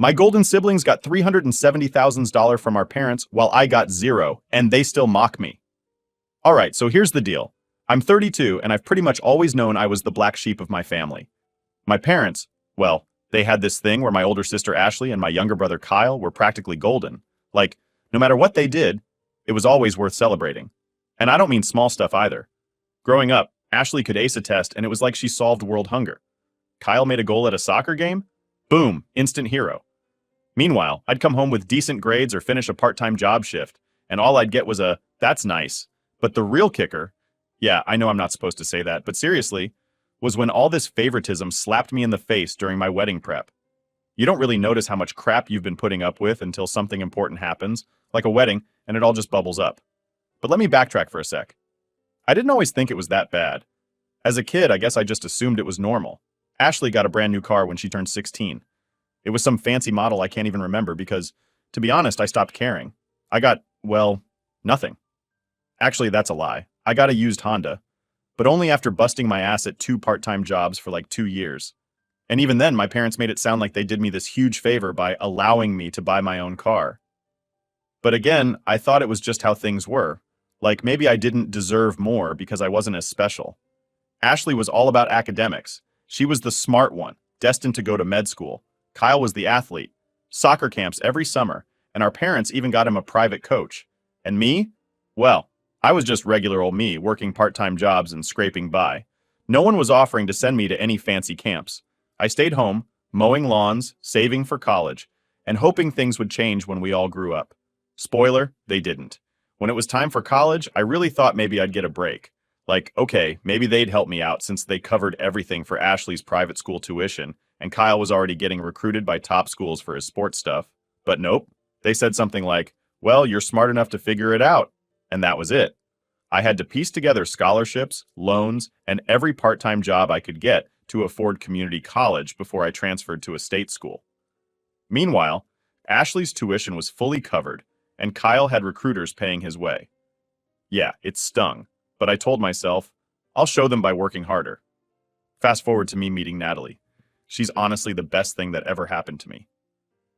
My golden siblings got $370,000 from our parents while I got zero, and they still mock me. Alright, so here's the deal. I'm 32, and I've pretty much always known I was the black sheep of my family. My parents, well, they had this thing where my older sister Ashley and my younger brother Kyle were practically golden. Like, no matter what they did, it was always worth celebrating. And I don't mean small stuff either. Growing up, Ashley could ace a test and it was like she solved world hunger. Kyle made a goal at a soccer game? Boom, instant hero. Meanwhile, I'd come home with decent grades or finish a part-time job shift, and all I'd get was a, "That's nice." But the real kicker, yeah, I know I'm not supposed to say that, but seriously, was when all this favoritism slapped me in the face during my wedding prep. You don't really notice how much crap you've been putting up with until something important happens, like a wedding, and it all just bubbles up. But let me backtrack for a sec. I didn't always think it was that bad. As a kid, I guess I just assumed it was normal. Ashley got a brand new car when she turned 16. It was some fancy model I can't even remember because, to be honest, I stopped caring. I got, well, nothing. Actually, that's a lie. I got a used Honda, but only after busting my ass at 2 part-time jobs for like 2 years. And even then, my parents made it sound like they did me this huge favor by allowing me to buy my own car. But again, I thought it was just how things were. Like maybe I didn't deserve more because I wasn't as special. Ashley was all about academics. She was the smart one, destined to go to med school. Kyle was the athlete. Soccer camps every summer, and our parents even got him a private coach. And me? Well, I was just regular old me, working part-time jobs and scraping by. No one was offering to send me to any fancy camps. I stayed home, mowing lawns, saving for college, and hoping things would change when we all grew up. Spoiler, they didn't. When it was time for college, I really thought maybe I'd get a break. Like, okay, maybe they'd help me out since they covered everything for Ashley's private school tuition, and Kyle was already getting recruited by top schools for his sports stuff. But nope, they said something like, "Well, you're smart enough to figure it out." And that was it. I had to piece together scholarships, loans, and every part-time job I could get to afford community college before I transferred to a state school. Meanwhile, Ashley's tuition was fully covered, and Kyle had recruiters paying his way. Yeah, it stung, but I told myself, I'll show them by working harder. Fast forward to me meeting Natalie. She's honestly the best thing that ever happened to me.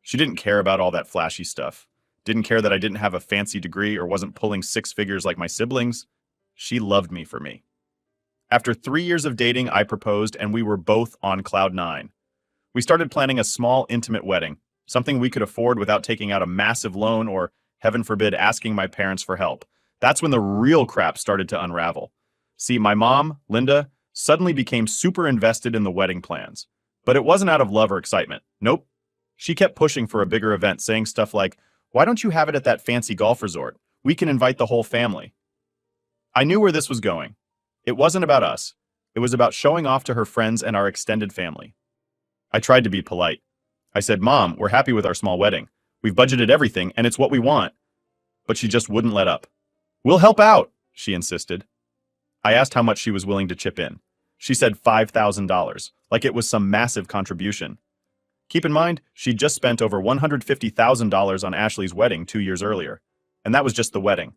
She didn't care about all that flashy stuff. Didn't care that I didn't have a fancy degree or wasn't pulling 6 figures like my siblings. She loved me for me. After 3 years of dating, I proposed and we were both on cloud 9. We started planning a small, intimate wedding, something we could afford without taking out a massive loan or, heaven forbid, asking my parents for help. That's when the real crap started to unravel. See, my mom, Linda, suddenly became super invested in the wedding plans. But it wasn't out of love or excitement. Nope. She kept pushing for a bigger event, saying stuff like, "Why don't you have it at that fancy golf resort? We can invite the whole family." I knew where this was going. It wasn't about us. It was about showing off to her friends and our extended family. I tried to be polite. I said, "Mom, we're happy with our small wedding. We've budgeted everything, and it's what we want." But she just wouldn't let up. "We'll help out," she insisted. I asked how much she was willing to chip in. She said $5,000, like it was some massive contribution. Keep in mind, she'd just spent over $150,000 on Ashley's wedding 2 years earlier. And that was just the wedding.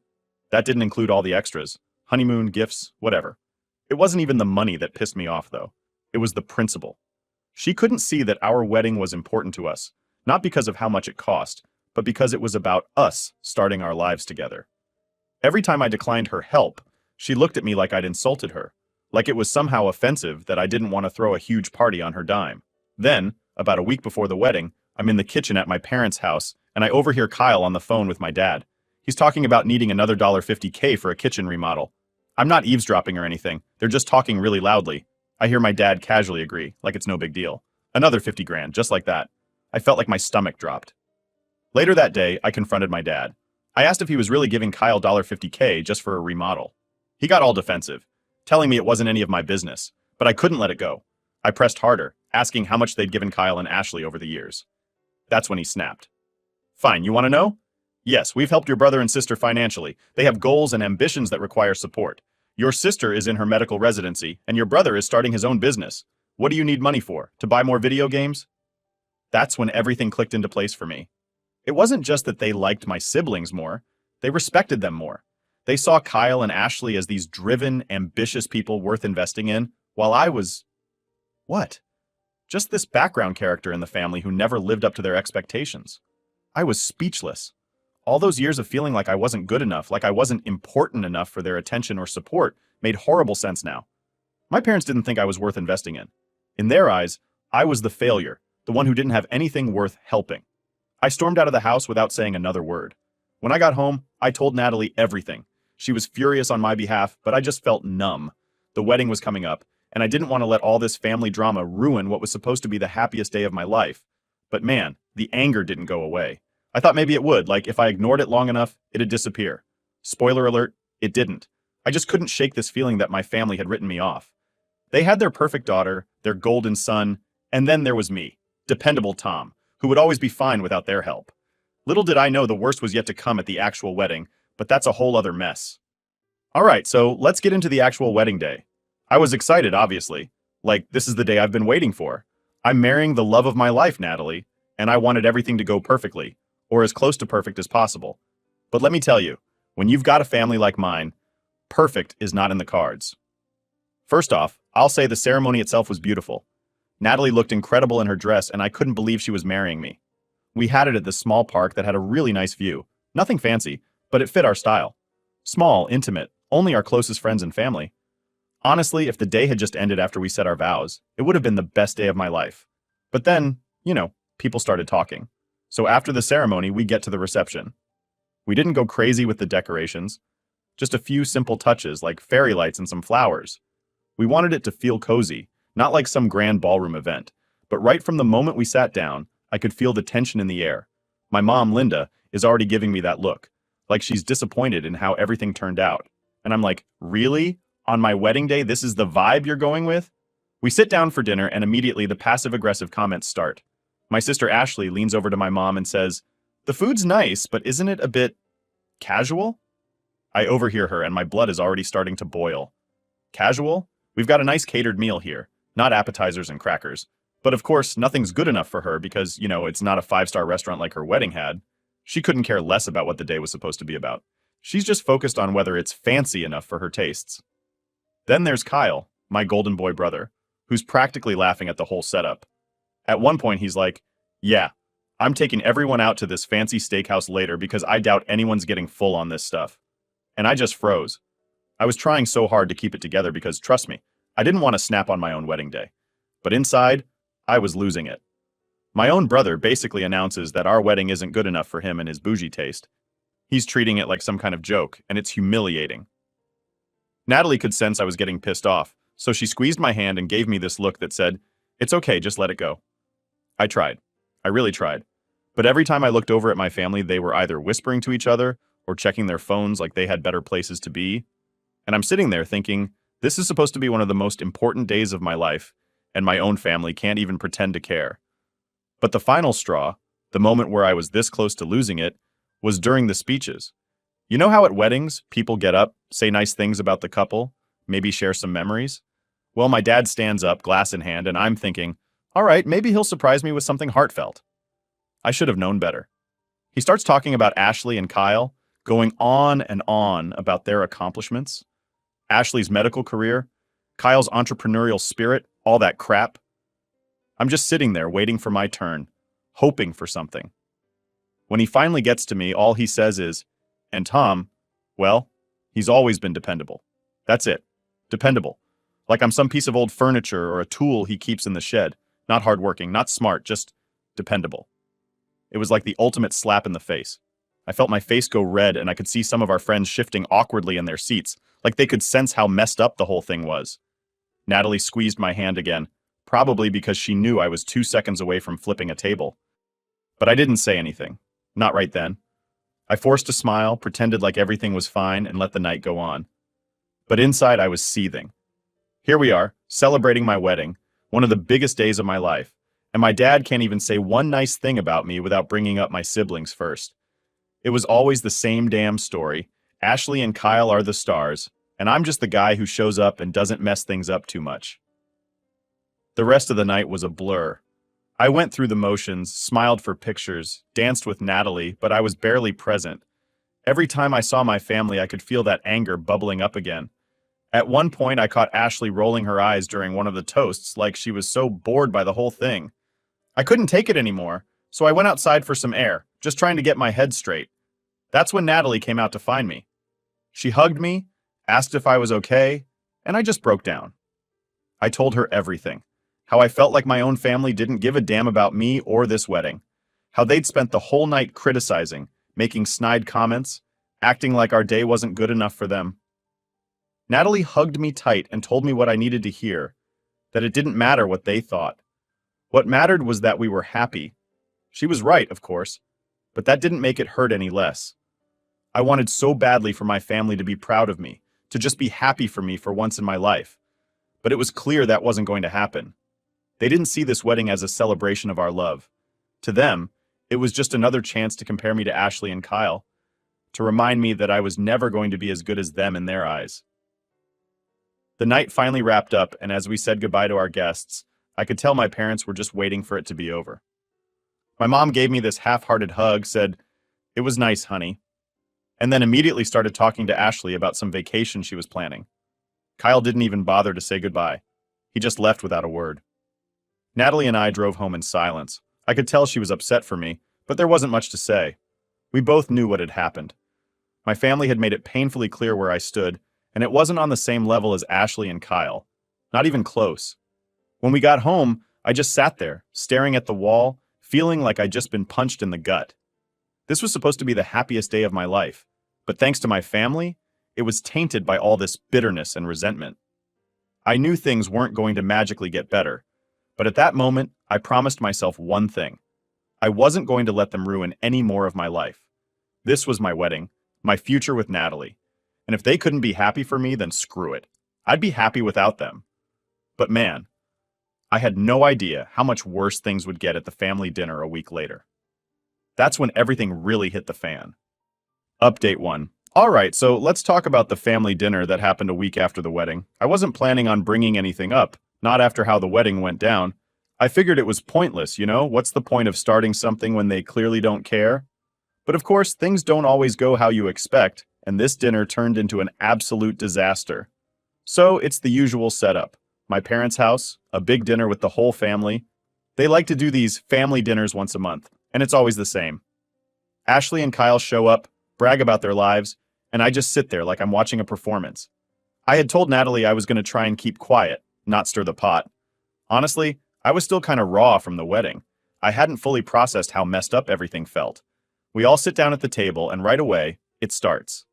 That didn't include all the extras. Honeymoon, gifts, whatever. It wasn't even the money that pissed me off, though. It was the principle. She couldn't see that our wedding was important to us, not because of how much it cost, but because it was about us starting our lives together. Every time I declined her help, she looked at me like I'd insulted her, like it was somehow offensive that I didn't want to throw a huge party on her dime. Then, about a week before the wedding, I'm in the kitchen at my parents' house, and I overhear Kyle on the phone with my dad. He's talking about needing another $50K for a kitchen remodel. I'm not eavesdropping or anything, they're just talking really loudly. I hear my dad casually agree, like it's no big deal. Another 50 grand, just like that. I felt like my stomach dropped. Later that day, I confronted my dad. I asked if he was really giving Kyle $50K just for a remodel. He got all defensive, telling me it wasn't any of my business, but I couldn't let it go. I pressed harder, asking how much they'd given Kyle and Ashley over the years. That's when he snapped. "Fine, you want to know? Yes, we've helped your brother and sister financially. They have goals and ambitions that require support. Your sister is in her medical residency, and your brother is starting his own business. What do you need money for? To buy more video games?" That's when everything clicked into place for me. It wasn't just that they liked my siblings more, they respected them more. They saw Kyle and Ashley as these driven, ambitious people worth investing in, while I was... what? Just this background character in the family who never lived up to their expectations. I was speechless. All those years of feeling like I wasn't good enough, like I wasn't important enough for their attention or support, made horrible sense now. My parents didn't think I was worth investing in. In their eyes, I was the failure, the one who didn't have anything worth helping. I stormed out of the house without saying another word. When I got home, I told Natalie everything. She was furious on my behalf, but I just felt numb. The wedding was coming up, and I didn't want to let all this family drama ruin what was supposed to be the happiest day of my life. But man, the anger didn't go away. I thought maybe it would, like if I ignored it long enough, it'd disappear. Spoiler alert, it didn't. I just couldn't shake this feeling that my family had written me off. They had their perfect daughter, their golden son, and then there was me, dependable Tom, who would always be fine without their help. Little did I know the worst was yet to come at the actual wedding, but that's a whole other mess. Alright, so let's get into the actual wedding day. I was excited, obviously. Like, this is the day I've been waiting for. I'm marrying the love of my life, Natalie, and I wanted everything to go perfectly, or as close to perfect as possible. But let me tell you, when you've got a family like mine, perfect is not in the cards. First off, I'll say the ceremony itself was beautiful. Natalie looked incredible in her dress, and I couldn't believe she was marrying me. We had it at this small park that had a really nice view. Nothing fancy, but it fit our style. Small, intimate, only our closest friends and family. Honestly, if the day had just ended after we said our vows, it would have been the best day of my life. But then, people started talking. So after the ceremony, we get to the reception. We didn't go crazy with the decorations. Just a few simple touches like fairy lights and some flowers. We wanted it to feel cozy, not like some grand ballroom event. But right from the moment we sat down, I could feel the tension in the air. My mom, Linda, is already giving me that look, like she's disappointed in how everything turned out. And I'm like, really? On my wedding day, this is the vibe you're going with? We sit down for dinner and immediately the passive-aggressive comments start. My sister Ashley leans over to my mom and says, "The food's nice, but isn't it a bit casual?" I overhear her and my blood is already starting to boil. Casual? We've got a nice catered meal here, not appetizers and crackers. But of course, nothing's good enough for her because, it's not a five-star restaurant like her wedding had. She couldn't care less about what the day was supposed to be about. She's just focused on whether it's fancy enough for her tastes. Then there's Kyle, my golden boy brother, who's practically laughing at the whole setup. At one point, he's like, "Yeah, I'm taking everyone out to this fancy steakhouse later because I doubt anyone's getting full on this stuff." And I just froze. I was trying so hard to keep it together because, trust me, I didn't want to snap on my own wedding day. But inside, I was losing it. My own brother basically announces that our wedding isn't good enough for him and his bougie taste. He's treating it like some kind of joke, and it's humiliating. Natalie could sense I was getting pissed off, so she squeezed my hand and gave me this look that said, "It's okay, just let it go." I tried. I really tried. But every time I looked over at my family, they were either whispering to each other or checking their phones like they had better places to be. And I'm sitting there thinking, this is supposed to be one of the most important days of my life, and my own family can't even pretend to care. But the final straw, the moment where I was this close to losing it, was during the speeches. You know how at weddings, people get up, say nice things about the couple, maybe share some memories? Well, my dad stands up, glass in hand, and I'm thinking, all right, maybe he'll surprise me with something heartfelt. I should have known better. He starts talking about Ashley and Kyle, going on and on about their accomplishments. Ashley's medical career, Kyle's entrepreneurial spirit, all that crap. I'm just sitting there waiting for my turn, hoping for something. When he finally gets to me, all he says is, "And Tom, well, he's always been dependable." That's it. Dependable. Like I'm some piece of old furniture or a tool he keeps in the shed. Not hardworking, not smart, just dependable. It was like the ultimate slap in the face. I felt my face go red and I could see some of our friends shifting awkwardly in their seats, like they could sense how messed up the whole thing was. Natalie squeezed my hand again, probably because she knew I was 2 seconds away from flipping a table. But I didn't say anything. Not right then. I forced a smile, pretended like everything was fine, and let the night go on. But inside I was seething. Here we are, celebrating my wedding, one of the biggest days of my life, and my dad can't even say one nice thing about me without bringing up my siblings first. It was always the same damn story. Ashley and Kyle are the stars, and I'm just the guy who shows up and doesn't mess things up too much. The rest of the night was a blur. I went through the motions, smiled for pictures, danced with Natalie, but I was barely present. Every time I saw my family, I could feel that anger bubbling up again. At one point, I caught Ashley rolling her eyes during one of the toasts like she was so bored by the whole thing. I couldn't take it anymore, so I went outside for some air, just trying to get my head straight. That's when Natalie came out to find me. She hugged me, asked if I was okay, and I just broke down. I told her everything. How I felt like my own family didn't give a damn about me or this wedding. How they'd spent the whole night criticizing, making snide comments, acting like our day wasn't good enough for them. Natalie hugged me tight and told me what I needed to hear, that it didn't matter what they thought. What mattered was that we were happy. She was right, of course, but that didn't make it hurt any less. I wanted so badly for my family to be proud of me, to just be happy for me for once in my life. But it was clear that wasn't going to happen. They didn't see this wedding as a celebration of our love. To them, it was just another chance to compare me to Ashley and Kyle, to remind me that I was never going to be as good as them in their eyes. The night finally wrapped up, and as we said goodbye to our guests, I could tell my parents were just waiting for it to be over. My mom gave me this half-hearted hug, said, "It was nice, honey," and then immediately started talking to Ashley about some vacation she was planning. Kyle didn't even bother to say goodbye. He just left without a word. Natalie and I drove home in silence. I could tell she was upset for me, but there wasn't much to say. We both knew what had happened. My family had made it painfully clear where I stood, and it wasn't on the same level as Ashley and Kyle. Not even close. When we got home, I just sat there, staring at the wall, feeling like I'd just been punched in the gut. This was supposed to be the happiest day of my life, but thanks to my family, it was tainted by all this bitterness and resentment. I knew things weren't going to magically get better, but at that moment, I promised myself one thing. I wasn't going to let them ruin any more of my life. This was my wedding, my future with Natalie. And if they couldn't be happy for me, then screw it. I'd be happy without them. But man, I had no idea how much worse things would get at the family dinner a week later. That's when everything really hit the fan. Update 1. Alright, so let's talk about the family dinner that happened a week after the wedding. I wasn't planning on bringing anything up, not after how the wedding went down. I figured it was pointless, you know? What's the point of starting something when they clearly don't care? But of course, things don't always go how you expect, and this dinner turned into an absolute disaster. So it's the usual setup. My parents' house, a big dinner with the whole family. They like to do these family dinners once a month, and it's always the same. Ashley and Kyle show up, brag about their lives, and I just sit there like I'm watching a performance. I had told Natalie I was going to try and keep quiet, not stir the pot. Honestly, I was still kind of raw from the wedding. I hadn't fully processed how messed up everything felt. We all sit down at the table, and right away, it starts.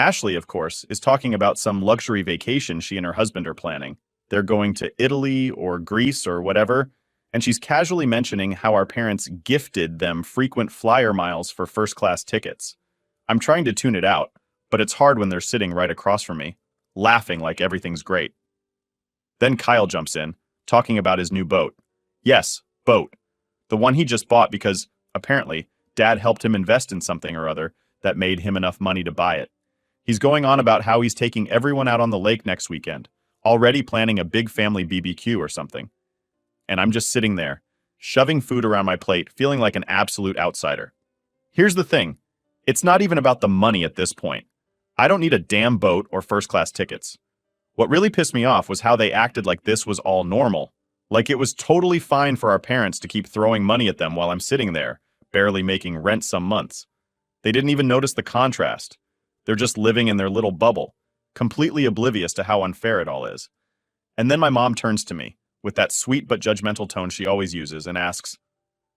Ashley, of course, is talking about some luxury vacation she and her husband are planning. They're going to Italy or Greece or whatever, and she's casually mentioning how our parents gifted them frequent flyer miles for first-class tickets. I'm trying to tune it out, but it's hard when they're sitting right across from me, laughing like everything's great. Then Kyle jumps in, talking about his new boat. Yes, boat. The one he just bought because, apparently, Dad helped him invest in something or other that made him enough money to buy it. He's going on about how he's taking everyone out on the lake next weekend, already planning a big family BBQ or something. And I'm just sitting there, shoving food around my plate, feeling like an absolute outsider. Here's the thing. It's not even about the money at this point. I don't need a damn boat or first-class tickets. What really pissed me off was how they acted like this was all normal. Like it was totally fine for our parents to keep throwing money at them while I'm sitting there, barely making rent some months. They didn't even notice the contrast. They're just living in their little bubble, completely oblivious to how unfair it all is. And then my mom turns to me, with that sweet but judgmental tone she always uses, and asks,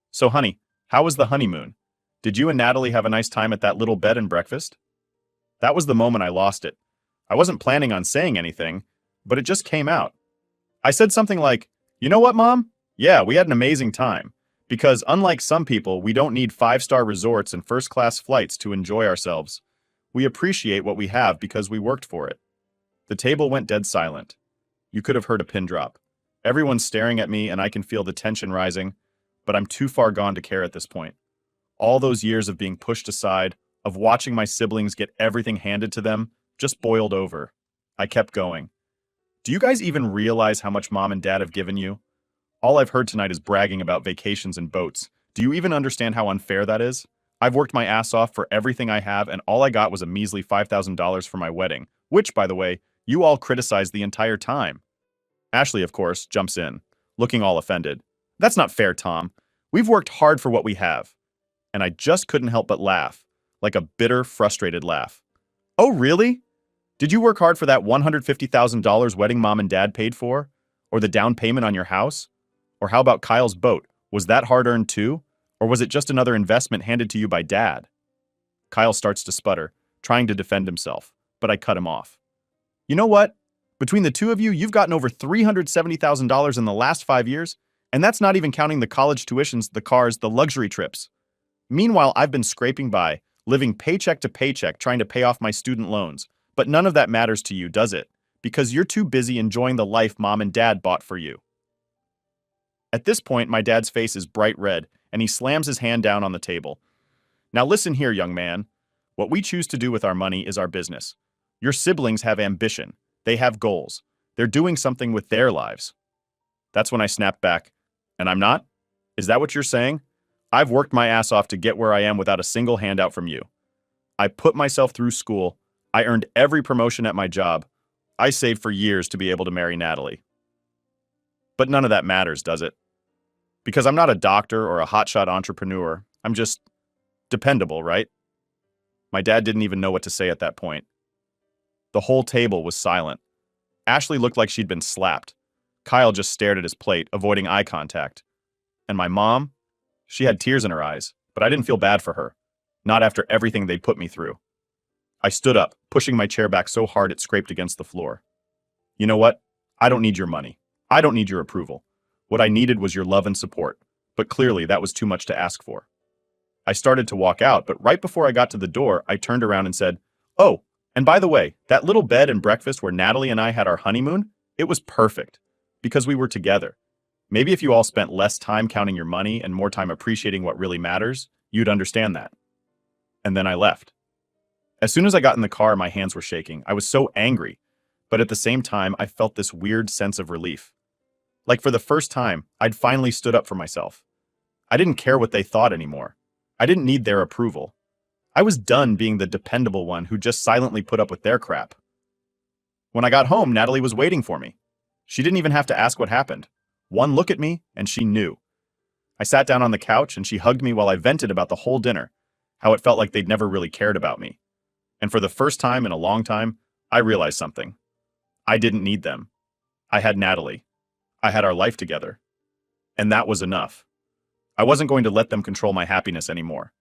"So honey, how was the honeymoon? Did you and Natalie have a nice time at that little bed and breakfast?" That was the moment I lost it. I wasn't planning on saying anything, but it just came out. I said something like, "You know what, Mom? Yeah, we had an amazing time. Because unlike some people, we don't need 5-star resorts and first-class flights to enjoy ourselves. We appreciate what we have because we worked for it." The table went dead silent. You could have heard a pin drop. Everyone's staring at me and I can feel the tension rising, but I'm too far gone to care at this point. All those years of being pushed aside, of watching my siblings get everything handed to them, just boiled over. I kept going. Do you guys even realize how much Mom and Dad have given you? All I've heard tonight is bragging about vacations and boats. Do you even understand how unfair that is? I've worked my ass off for everything I have, and all I got was a measly $5,000 for my wedding, which, by the way, You all criticized the entire time. Ashley, of course, jumps in, looking all offended. That's not fair, Tom. We've worked hard for what we have. And I just couldn't help but laugh, like a bitter, frustrated laugh. Oh, really? Did you work hard for that $150,000 wedding mom and dad paid for? Or the down payment on your house? Or how about Kyle's boat? Was that hard-earned too? Or was it just another investment handed to you by dad? Kyle starts to sputter, trying to defend himself, but I cut him off. You know what? Between the two of you, you've gotten over $370,000 in the last 5 years, and that's not even counting the college tuitions, the cars, the luxury trips. Meanwhile, I've been scraping by, living paycheck to paycheck trying to pay off my student loans. But none of that matters to you, does it? Because you're too busy enjoying the life mom and dad bought for you. At this point, my dad's face is bright red, and he slams his hand down on the table. Now listen here, young man. What we choose to do with our money is our business. Your siblings have ambition. They have goals. They're doing something with their lives. That's when I snapped back. And I'm not? Is that what you're saying? I've worked my ass off to get where I am without a single handout from you. I put myself through school. I earned every promotion at my job. I saved for years to be able to marry Natalie. But none of that matters, does it? Because I'm not a doctor or a hotshot entrepreneur. I'm just dependable, right? My dad didn't even know what to say at that point. The whole table was silent. Ashley looked like she'd been slapped. Kyle just stared at his plate, avoiding eye contact. And my mom? She had tears in her eyes, but I didn't feel bad for her. Not after everything they'd put me through. I stood up, pushing my chair back so hard it scraped against the floor. You know what? I don't need your money. I don't need your approval. What I needed was your love and support, but clearly that was too much to ask for. I started to walk out, but right before I got to the door, I turned around and said, "Oh, and by the way, that little bed and breakfast where Natalie and I had our honeymoon, it was perfect, because we were together. Maybe if you all spent less time counting your money and more time appreciating what really matters, you'd understand that." And then I left. As soon as I got in the car, my hands were shaking. I was so angry, but at the same time, I felt this weird sense of relief. Like for the first time, I'd finally stood up for myself. I didn't care what they thought anymore. I didn't need their approval. I was done being the dependable one who just silently put up with their crap. When I got home, Natalie was waiting for me. She didn't even have to ask what happened. One look at me, and she knew. I sat down on the couch, and she hugged me while I vented about the whole dinner, how it felt like they'd never really cared about me. And for the first time in a long time, I realized something. I didn't need them. I had Natalie. I had our life together. And that was enough. I wasn't going to let them control my happiness anymore.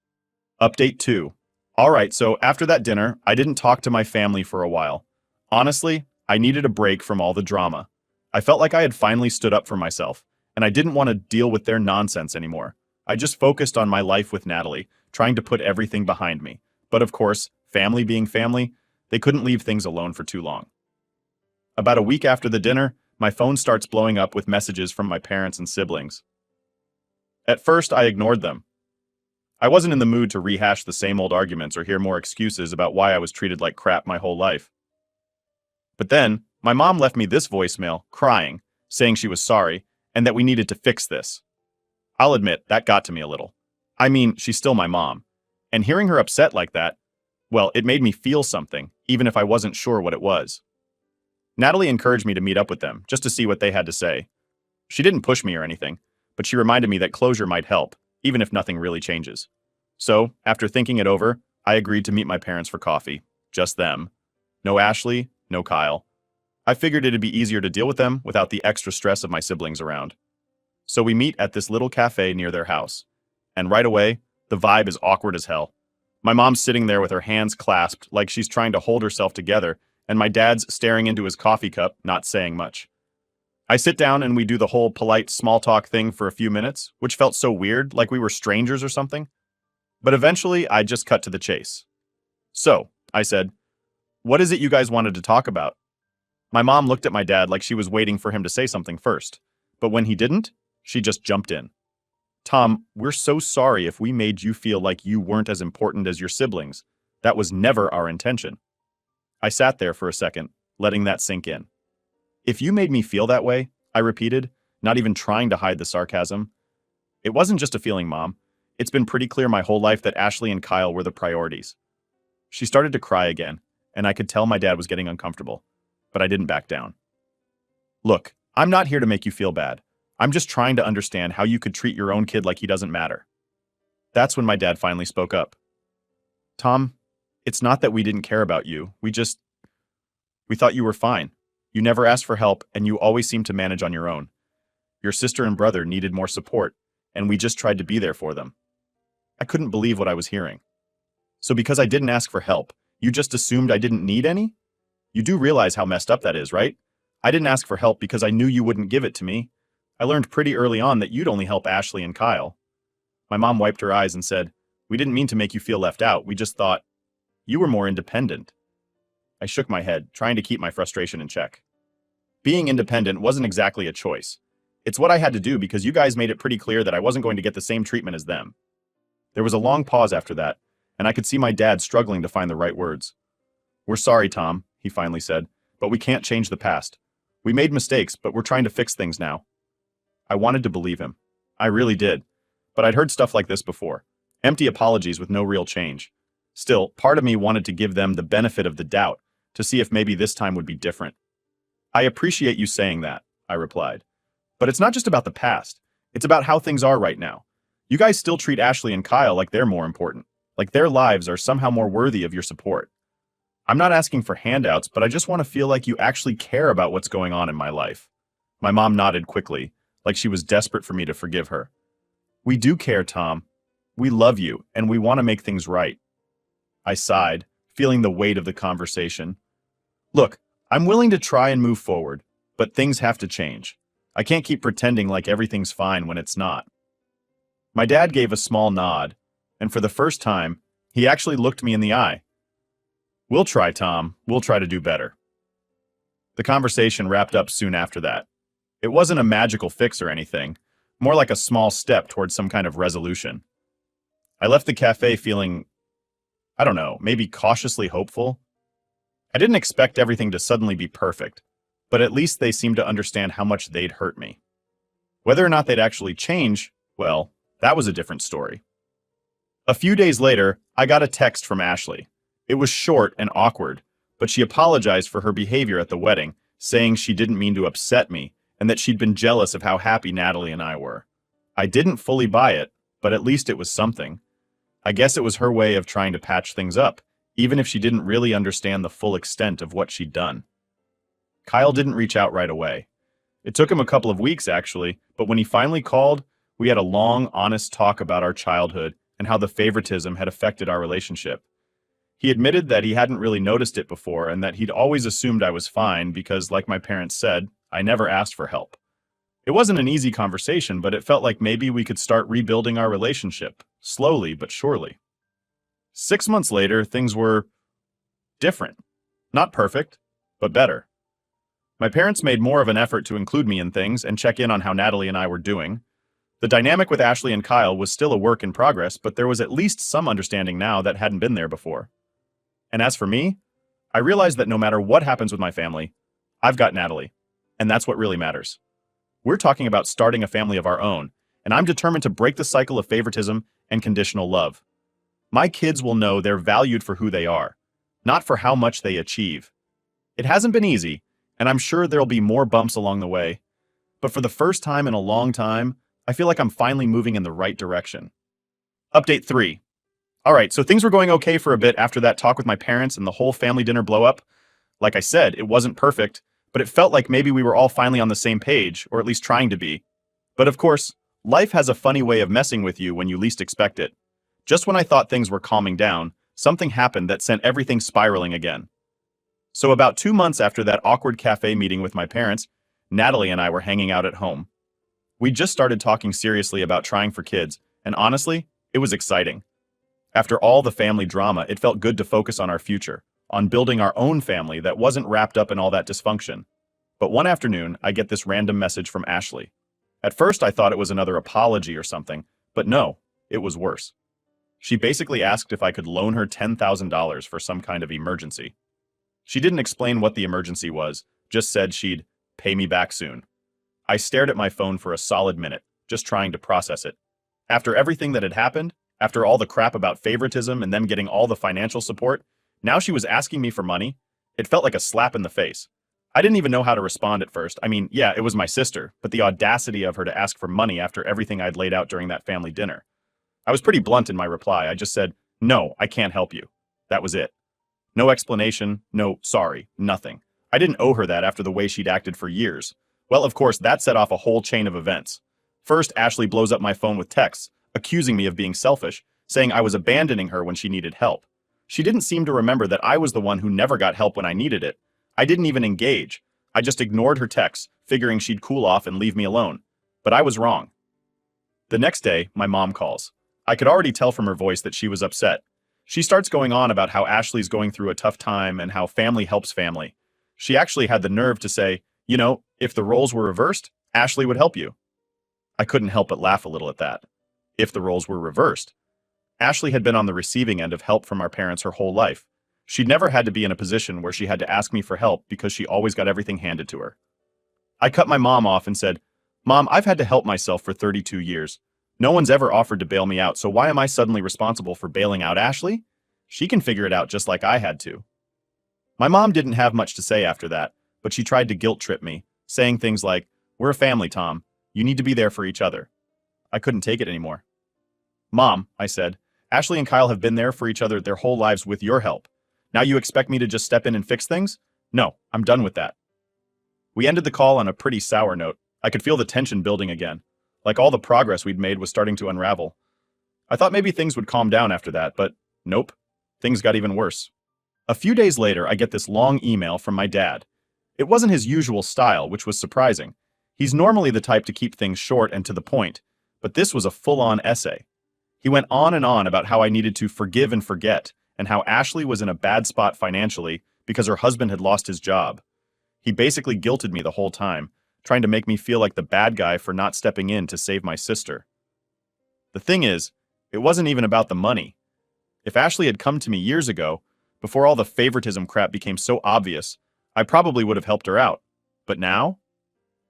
Update 2. Alright, so after that dinner, I didn't talk to my family for a while. Honestly, I needed a break from all the drama. I felt like I had finally stood up for myself, and I didn't want to deal with their nonsense anymore. I just focused on my life with Natalie, trying to put everything behind me. But of course, family being family, they couldn't leave things alone for too long. About a week after the dinner, my phone starts blowing up with messages from my parents and siblings. At first, I ignored them. I wasn't in the mood to rehash the same old arguments or hear more excuses about why I was treated like crap my whole life. But then, my mom left me this voicemail, crying, saying she was sorry, and that we needed to fix this. I'll admit, that got to me a little. I mean, she's still my mom. And hearing her upset like that, well, it made me feel something, even if I wasn't sure what it was. Natalie encouraged me to meet up with them, just to see what they had to say. She didn't push me or anything, but she reminded me that closure might help, even if nothing really changes. So, after thinking it over, I agreed to meet my parents for coffee. Just them. No Ashley, no Kyle. I figured it'd be easier to deal with them without the extra stress of my siblings around. So we meet at this little cafe near their house. And right away, the vibe is awkward as hell. My mom's sitting there with her hands clasped like she's trying to hold herself together, and my dad's staring into his coffee cup, not saying much. I sit down and we do the whole polite small talk thing for a few minutes, which felt so weird, like we were strangers or something. But eventually, I just cut to the chase. "So," I said, "what is it you guys wanted to talk about?" My mom looked at my dad like she was waiting for him to say something first, but when he didn't, she just jumped in. "Tom, we're so sorry if we made you feel like you weren't as important as your siblings. That was never our intention." I sat there for a second, letting that sink in. "If you made me feel that way," I repeated, not even trying to hide the sarcasm. "It wasn't just a feeling, Mom. It's been pretty clear my whole life that Ashley and Kyle were the priorities." She started to cry again, and I could tell my dad was getting uncomfortable. but I didn't back down. Look, I'm not here to make you feel bad. I'm just trying to understand how you could treat your own kid like he doesn't matter. That's when my dad finally spoke up. Tom, it's not that we didn't care about you. We thought you were fine. You never asked for help, and you always seemed to manage on your own. Your sister and brother needed more support, and we just tried to be there for them. I couldn't believe what I was hearing. So because I didn't ask for help, you just assumed I didn't need any? You do realize how messed up that is, right? I didn't ask for help because I knew you wouldn't give it to me. I learned pretty early on that you'd only help Ashley and Kyle. My mom wiped her eyes and said, "We didn't mean to make you feel left out. We just thought you were more independent." I shook my head, trying to keep my frustration in check. Being independent wasn't exactly a choice. It's what I had to do because you guys made it pretty clear that I wasn't going to get the same treatment as them. There was a long pause after that, and I could see my dad struggling to find the right words. "We're sorry, Tom," he finally said, "but we can't change the past. We made mistakes, but we're trying to fix things now." I wanted to believe him. I really did. But I'd heard stuff like this before. Empty apologies with no real change. Still, part of me wanted to give them the benefit of the doubt, to see if maybe this time would be different. "I appreciate you saying that," I replied. "But it's not just about the past. It's about how things are right now. You guys still treat Ashley and Kyle like they're more important, like their lives are somehow more worthy of your support. I'm not asking for handouts, but I just want to feel like you actually care about what's going on in my life." My mom nodded quickly, like she was desperate for me to forgive her. "We do care, Tom. We love you, and we want to make things right." I sighed, feeling the weight of the conversation. "Look, I'm willing to try and move forward, but things have to change. I can't keep pretending like everything's fine when it's not." My dad gave a small nod, and for the first time, he actually looked me in the eye. "We'll try, Tom. We'll try to do better." The conversation wrapped up soon after that. It wasn't a magical fix or anything, more like a small step towards some kind of resolution. I left the cafe feeling, I don't know, maybe cautiously hopeful. I didn't expect everything to suddenly be perfect, but at least they seemed to understand how much they'd hurt me. Whether or not they'd actually change, well, that was a different story. A few days later, I got a text from Ashley. It was short and awkward, but she apologized for her behavior at the wedding, saying she didn't mean to upset me and that she'd been jealous of how happy Natalie and I were. I didn't fully buy it, but at least it was something. I guess it was her way of trying to patch things up, even if she didn't really understand the full extent of what she'd done. Kyle didn't reach out right away. It took him a couple of weeks, actually, but when he finally called, we had a long, honest talk about our childhood and how the favoritism had affected our relationship. He admitted that he hadn't really noticed it before and that he'd always assumed I was fine because, like my parents said, I never asked for help. It wasn't an easy conversation, but it felt like maybe we could start rebuilding our relationship, slowly but surely. 6 months later, things were different. Not perfect, but better. My parents made more of an effort to include me in things and check in on how Natalie and I were doing. The dynamic with Ashley and Kyle was still a work in progress, but there was at least some understanding now that hadn't been there before. And as for me, I realized that no matter what happens with my family, I've got Natalie, and that's what really matters. We're talking about starting a family of our own, and I'm determined to break the cycle of favoritism and conditional love. My kids will know they're valued for who they are, not for how much they achieve. It hasn't been easy, and I'm sure there'll be more bumps along the way, but for the first time in a long time, I feel like I'm finally moving in the right direction. Update 3. Alright, so things were going okay for a bit after that talk with my parents and the whole family dinner blow up. Like I said, it wasn't perfect, but it felt like maybe we were all finally on the same page, or at least trying to be. But of course, life has a funny way of messing with you when you least expect it. Just when I thought things were calming down, something happened that sent everything spiraling again. So about 2 months after that awkward cafe meeting with my parents, Natalie and I were hanging out at home. We just started talking seriously about trying for kids, and honestly, it was exciting. After all the family drama, it felt good to focus on our future, on building our own family that wasn't wrapped up in all that dysfunction. But one afternoon, I get this random message from Ashley. At first, I thought it was another apology or something, but no, it was worse. She basically asked if I could loan her $10,000 for some kind of emergency. She didn't explain what the emergency was, just said she'd pay me back soon. I stared at my phone for a solid minute, just trying to process it. After everything that had happened, after all the crap about favoritism and them getting all the financial support, now she was asking me for money. It felt like a slap in the face. I didn't even know how to respond at first. I mean, yeah, it was my sister, but the audacity of her to ask for money after everything I'd laid out during that family dinner. I was pretty blunt in my reply. I just said, "No, I can't help you." That was it. No explanation, no sorry, nothing. I didn't owe her that after the way she'd acted for years. Well, of course, that set off a whole chain of events. First, Ashley blows up my phone with texts, accusing me of being selfish, saying I was abandoning her when she needed help. She didn't seem to remember that I was the one who never got help when I needed it. I didn't even engage. I just ignored her texts, figuring she'd cool off and leave me alone. But I was wrong. The next day, my mom calls. I could already tell from her voice that she was upset. She starts going on about how Ashley's going through a tough time and how family helps family. She actually had the nerve to say, if the roles were reversed, Ashley would help you. I couldn't help but laugh a little at that. If the roles were reversed. Ashley had been on the receiving end of help from our parents her whole life. She'd never had to be in a position where she had to ask me for help because she always got everything handed to her. I cut my mom off and said, "Mom, I've had to help myself for 32 years. No one's ever offered to bail me out, so why am I suddenly responsible for bailing out Ashley? She can figure it out just like I had to." My mom didn't have much to say after that, but she tried to guilt trip me, saying things like, "We're a family, Tom. You need to be there for each other." I couldn't take it anymore. "Mom," I said, "Ashley and Kyle have been there for each other their whole lives with your help. Now you expect me to just step in and fix things? No, I'm done with that." We ended the call on a pretty sour note. I could feel the tension building again, like all the progress we'd made was starting to unravel. I thought maybe things would calm down after that, but nope, things got even worse. A few days later, I get this long email from my dad. It wasn't his usual style, which was surprising. He's normally the type to keep things short and to the point, but this was a full-on essay. He went on and on about how I needed to forgive and forget, and how Ashley was in a bad spot financially because her husband had lost his job. He basically guilted me the whole time, trying to make me feel like the bad guy for not stepping in to save my sister. The thing is, it wasn't even about the money. If Ashley had come to me years ago, before all the favoritism crap became so obvious, I probably would have helped her out. But now?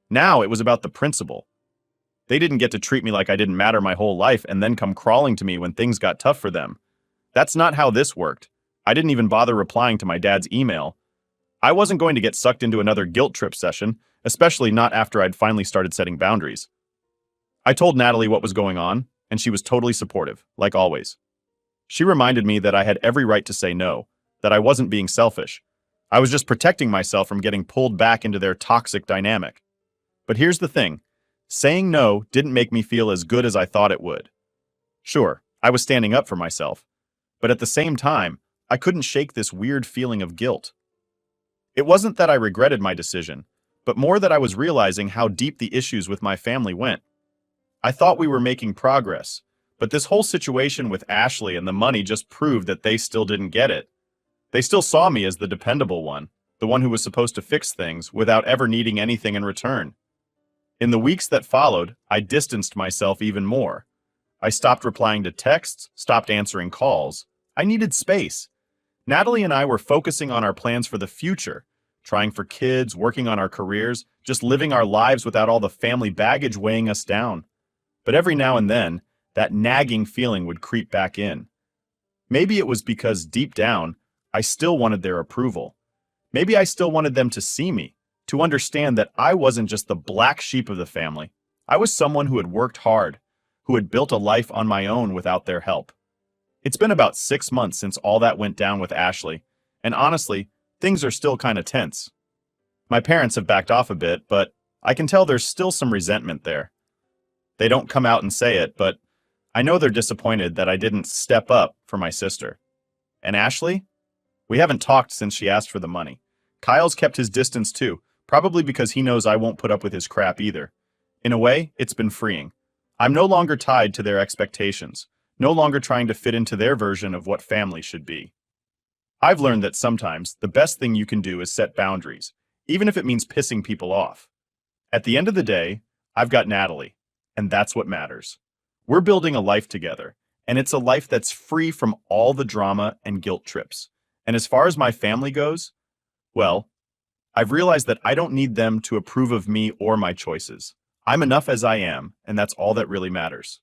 Now it was about the principle. They didn't get to treat me like I didn't matter my whole life and then come crawling to me when things got tough for them. That's not how this worked. I didn't even bother replying to my dad's email. I wasn't going to get sucked into another guilt trip session, especially not after I'd finally started setting boundaries. I told Natalie what was going on, and she was totally supportive, like always. She reminded me that I had every right to say no, that I wasn't being selfish. I was just protecting myself from getting pulled back into their toxic dynamic. But here's the thing. Saying no didn't make me feel as good as I thought it would. Sure, I was standing up for myself, but at the same time, I couldn't shake this weird feeling of guilt. It wasn't that I regretted my decision, but more that I was realizing how deep the issues with my family went. I thought we were making progress, but this whole situation with Ashley and the money just proved that they still didn't get it. They still saw me as the dependable one, the one who was supposed to fix things without ever needing anything in return. In the weeks that followed, I distanced myself even more. I stopped replying to texts, stopped answering calls. I needed space. Natalie and I were focusing on our plans for the future, trying for kids, working on our careers, just living our lives without all the family baggage weighing us down. But every now and then, that nagging feeling would creep back in. Maybe it was because deep down, I still wanted their approval. Maybe I still wanted them to see me, to understand that I wasn't just the black sheep of the family. I was someone who had worked hard, who had built a life on my own without their help. It's been about 6 months since all that went down with Ashley, and honestly, things are still kind of tense. My parents have backed off a bit, but I can tell there's still some resentment there. They don't come out and say it, but I know they're disappointed that I didn't step up for my sister. And Ashley? We haven't talked since she asked for the money. Kyle's kept his distance too, probably because he knows I won't put up with his crap either. In a way, it's been freeing. I'm no longer tied to their expectations, no longer trying to fit into their version of what family should be. I've learned that sometimes the best thing you can do is set boundaries, even if it means pissing people off. At the end of the day, I've got Natalie, and that's what matters. We're building a life together, and it's a life that's free from all the drama and guilt trips. And as far as my family goes, well, I've realized that I don't need them to approve of me or my choices. I'm enough as I am, and that's all that really matters.